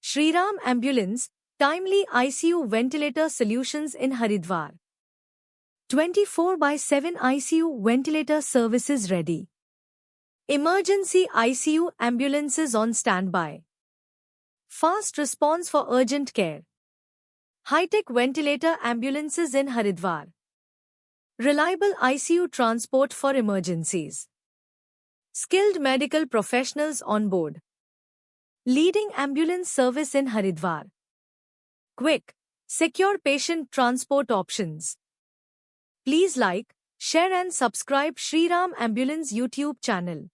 Shriram Ambulance, timely ICU ventilator solutions in Haridwar. 24/7 ICU ventilator services ready. Emergency ICU ambulances on standby. Fast response for urgent care. High-tech ventilator ambulances in Haridwar. Reliable ICU transport for emergencies. Skilled medical professionals on board. Leading ambulance service in Haridwar. Quick, secure patient transport options. Please like, share and subscribe Shriram Ambulance YouTube channel.